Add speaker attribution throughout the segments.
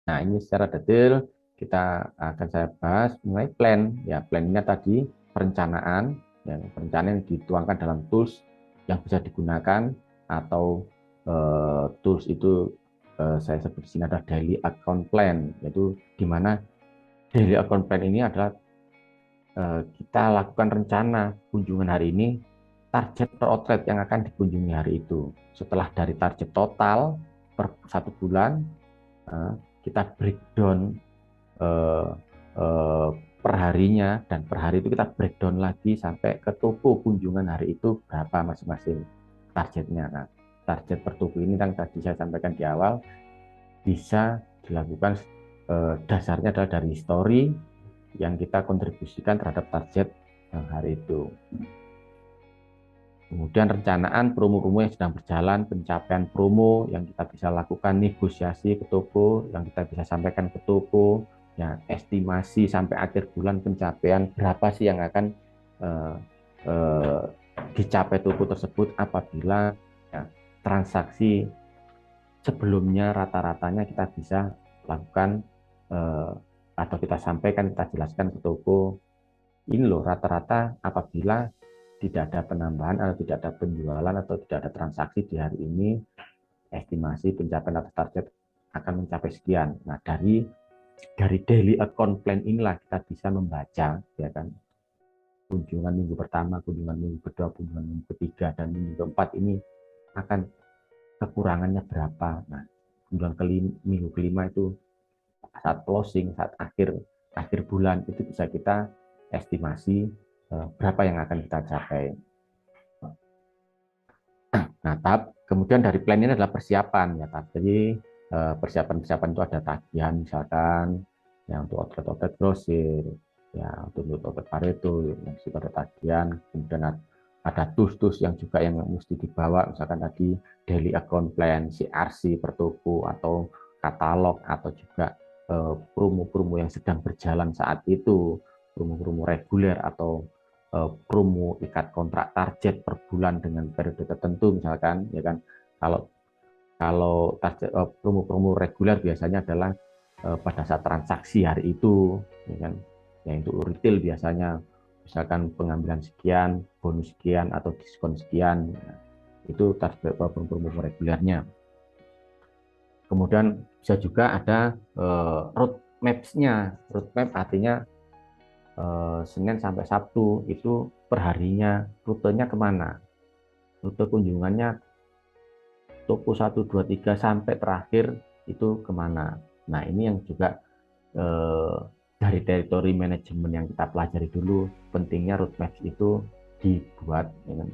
Speaker 1: Nah, ini secara detail kita akan saya bahas mengenai plan. Ya, plan-nya tadi perencanaan, ya, perencanaan yang dituangkan dalam tools yang bisa digunakan atau tools itu saya sebut di sini adalah daily account plan, yaitu di mana daily account plan ini adalah kita lakukan rencana kunjungan hari ini, target per outlet yang akan dikunjungi hari itu. Setelah dari target total per 1 bulan, kita breakdown eh, eh, per harinya, dan per hari itu kita breakdown lagi sampai ke toko kunjungan hari itu berapa masing-masing targetnya. Nah, target per toko ini yang tadi saya sampaikan di awal bisa dilakukan, dasarnya adalah dari story yang kita kontribusikan terhadap target hari itu. Kemudian rencanaan promo-promo yang sedang berjalan, pencapaian promo yang kita bisa lakukan, negosiasi ke toko yang kita bisa sampaikan ke toko, ya, estimasi sampai akhir bulan pencapaian berapa sih yang akan eh, eh, dicapai toko tersebut apabila, ya, transaksi sebelumnya rata-ratanya kita bisa lakukan, eh, atau kita sampaikan, kita jelaskan ke toko, ini loh rata-rata apabila tidak ada penambahan atau tidak ada penjualan atau tidak ada transaksi di hari ini, estimasi pencapaian atau target akan mencapai sekian. Nah, dari daily account plan inilah kita bisa membaca, ya kan, kunjungan minggu pertama, kunjungan minggu kedua, kunjungan minggu ketiga, dan minggu keempat ini akan kekurangannya berapa. Nah, kunjungan minggu kelima itu saat closing, saat akhir akhir bulan itu bisa kita estimasi berapa yang akan kita capai. Nah, tahap kemudian dari plan ini adalah persiapan, ya. Jadi persiapan-persiapan itu ada tagihan misalkan yang untuk outlet-outlet grosir, ya, untuk outlet Pareto yang situ ada tagihan, kemudian ada tools-tools yang juga yang mesti dibawa, misalkan tadi daily account plan, CRC per toko, atau katalog, atau juga promo-promo yang sedang berjalan saat itu, promo-promo reguler atau promo ikat kontrak target per bulan dengan periode tertentu misalkan, ya kan. Kalau kalau target promo-promo reguler biasanya adalah pada saat transaksi hari itu, ya kan, yang untuk retail biasanya misalkan pengambilan sekian, bonus sekian, atau diskon sekian. Nah, itu target promo-promo regulernya. Kemudian bisa juga ada road maps-nya. Road map artinya Senin sampai Sabtu itu perharinya rutenya kemana, rute kunjungannya toko 1, 2, 3 sampai terakhir itu kemana. Nah, ini yang juga dari teritori manajemen yang kita pelajari dulu, pentingnya roadmap itu dibuat, ya kan?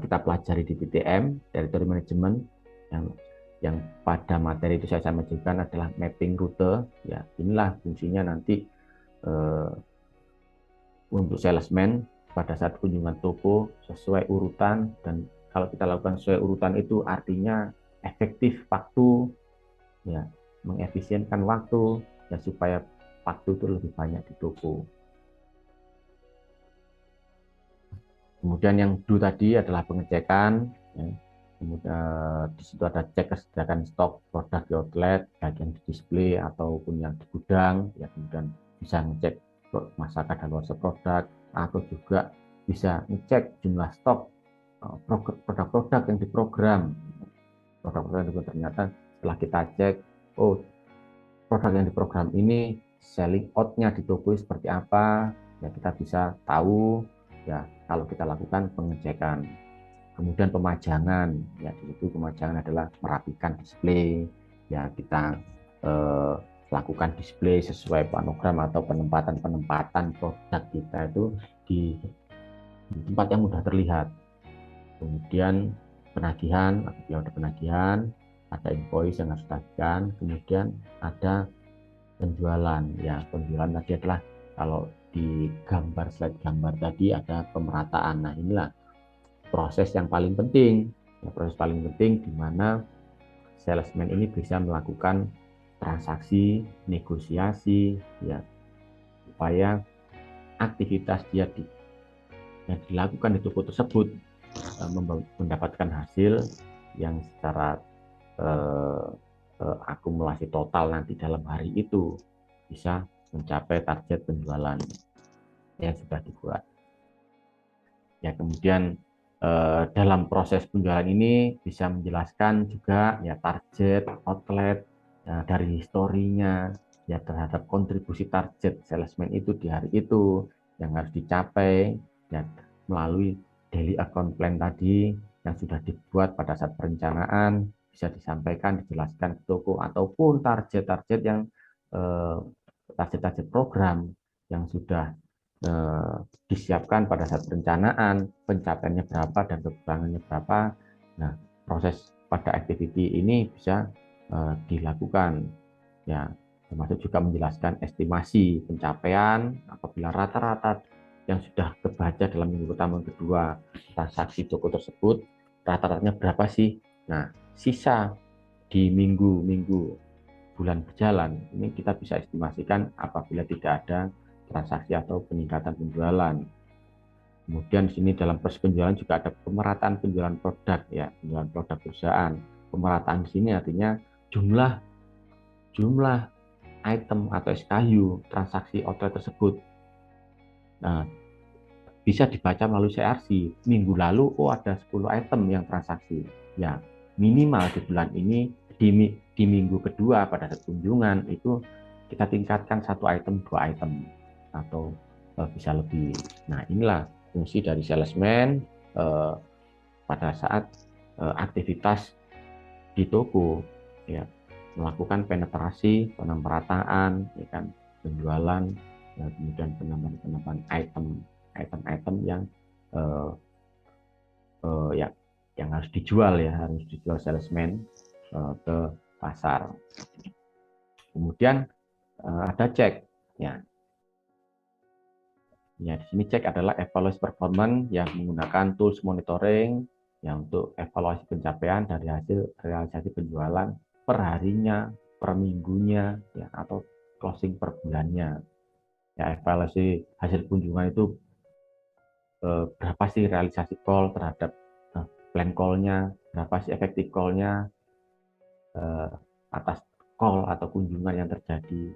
Speaker 1: Kita pelajari di TTM, teritori manajemen, yang pada materi itu saya sampaikan adalah mapping rute. Ya, inilah fungsinya nanti eh, untuk salesman pada saat kunjungan toko sesuai urutan, dan kalau kita lakukan sesuai urutan itu artinya efektif waktu, ya, mengefisienkan waktu, ya, supaya waktu itu lebih banyak di toko. Kemudian yang do tadi adalah pengecekan, ya. Kemudian di situ ada cek kesediaan stok produk di outlet, baik yang di display ataupun yang di gudang, ya. Kemudian bisa ngecek masa kadaluarsa produk, atau juga bisa ngecek jumlah stok produk-produk yang diprogram. Produk-produk yang ternyata setelah kita cek, oh, produk yang diprogram ini selling out-nya di toko seperti apa, ya kita bisa tahu, ya, kalau kita lakukan pengecekan. Kemudian pemajangan, ya, di situ pemajangan adalah merapikan display, ya, kita lakukan display sesuai planogram atau penempatan produk kita itu di tempat yang mudah terlihat. Kemudian penagihan, apabila ada penagihan, ada invoice yang harus ditagihkan, kemudian ada penjualan. Ya, penjualan tadi adalah kalau di slide gambar tadi ada pemerataan. Nah, inilah proses yang paling penting. Ya, proses paling penting di mana salesman ini bisa melakukan transaksi, negosiasi, ya, supaya aktivitas yang dilakukan di toko tersebut mendapatkan hasil yang secara eh, akumulasi total nanti dalam hari itu bisa mencapai target penjualan yang sudah dibuat. Ya, kemudian dalam proses penjualan ini bisa menjelaskan juga ya target outlet ya, dari historinya ya terhadap kontribusi target salesman itu di hari itu yang harus dicapai ya melalui daily account plan tadi yang sudah dibuat pada saat perencanaan bisa disampaikan dijelaskan ke toko ataupun target-target yang target-target program yang sudah disiapkan pada saat perencanaan, pencapaiannya berapa dan kekurangannya berapa. Nah, proses pada activity ini bisa dilakukan, ya, termasuk juga menjelaskan estimasi pencapaian apabila rata-rata yang sudah kebaca dalam minggu pertama dan kedua transaksi toko tersebut, rata-ratanya berapa sih? Nah, sisa di minggu-minggu bulan berjalan ini kita bisa estimasikan apabila tidak ada transaksi atau peningkatan penjualan. Kemudian di sini dalam proses penjualan juga ada pemerataan penjualan produk ya, penjualan produk perusahaan. Pemerataan di sini artinya jumlah item atau SKU transaksi outlet tersebut. Nah, bisa dibaca melalui CRC. Minggu lalu ada 10 item yang transaksi. Ya, minimal di bulan ini di minggu kedua pada saat kunjungan itu kita tingkatkan 1 item, 2 item atau bisa lebih. Nah, inilah fungsi dari salesman pada saat aktivitas di toko ya, melakukan penetrasi, pemerataan ya kan, penjualan ya, kemudian penambahan item yang yang harus dijual ya, harus dijual salesman ke pasar. Kemudian ada cek ya. Ya, di sini cek adalah evaluasi performance yang menggunakan tools monitoring yang untuk evaluasi pencapaian dari hasil realisasi penjualan per harinya, per minggunya, ya, atau closing per bulannya. Ya, evaluasi hasil kunjungan itu berapa sih realisasi call terhadap plan call-nya, berapa sih efektif call-nya atas call atau kunjungan yang terjadi.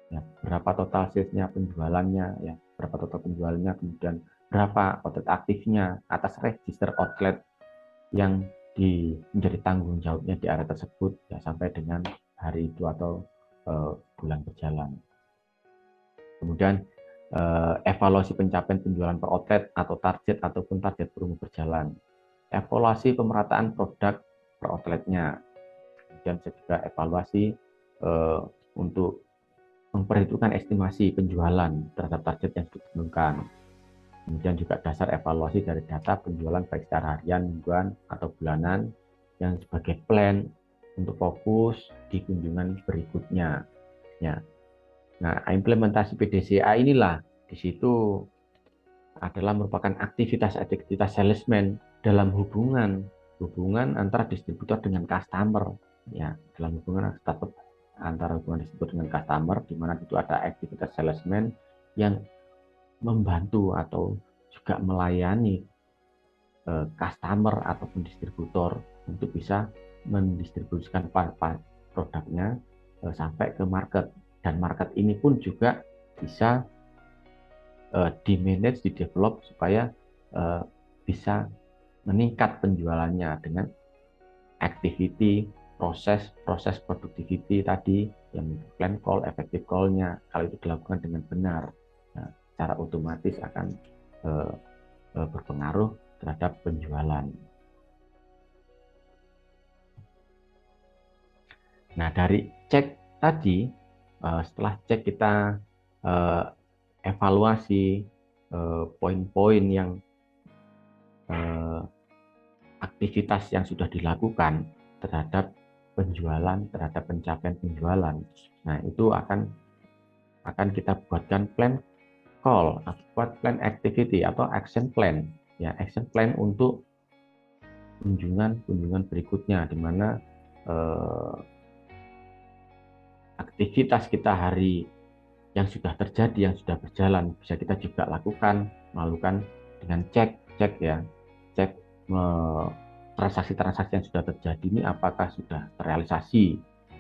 Speaker 1: Ya, berapa total sales-nya, penjualannya, ya, berapa total penjualannya, kemudian berapa outlet aktifnya atas register outlet yang menjadi tanggung jawabnya di area tersebut ya, sampai dengan hari itu atau bulan berjalan. Kemudian evaluasi pencapaian penjualan per outlet atau target ataupun target promo berjalan. Evaluasi pemerataan produk per outletnya. Kemudian juga evaluasi untuk memperhitungkan estimasi penjualan terhadap target yang ditentukan. Kemudian juga dasar evaluasi dari data penjualan baik secara harian, mingguan, atau bulanan yang sebagai plan untuk fokus di kunjungan berikutnya. Ya. Nah, implementasi PDCA inilah di situ adalah merupakan aktivitas salesman dalam hubungan antara distributor dengan customer. Ya, dalam hubungan antara hubungan distributor dengan customer, di mana itu ada aktivitas salesman yang membantu atau juga melayani customer ataupun distributor untuk bisa mendistribusikan produknya sampai ke market, dan market ini pun juga bisa di-manage, di-develop supaya bisa meningkat penjualannya dengan activity proses productivity tadi yang plan call, effective call-nya. Kalau itu dilakukan dengan benar, nah, secara otomatis akan berpengaruh terhadap penjualan. Nah, dari cek tadi, setelah cek kita evaluasi poin-poin yang aktivitas yang sudah dilakukan terhadap penjualan, terhadap pencapaian penjualan. Nah, itu akan kita buatkan plan call, buat plan activity atau action plan. Ya, action plan untuk kunjungan berikutnya, di mana aktivitas kita hari yang sudah terjadi, yang sudah berjalan, bisa kita juga melakukan dengan cek ya, cek transaksi-transaksi yang sudah terjadi ini apakah sudah terrealisasi,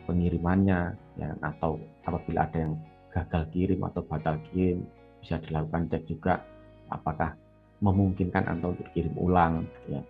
Speaker 1: pengirimannya, ya, atau apabila ada yang gagal kirim atau batal kirim, bisa dilakukan cek juga apakah memungkinkan atau untuk kirim ulang, ya.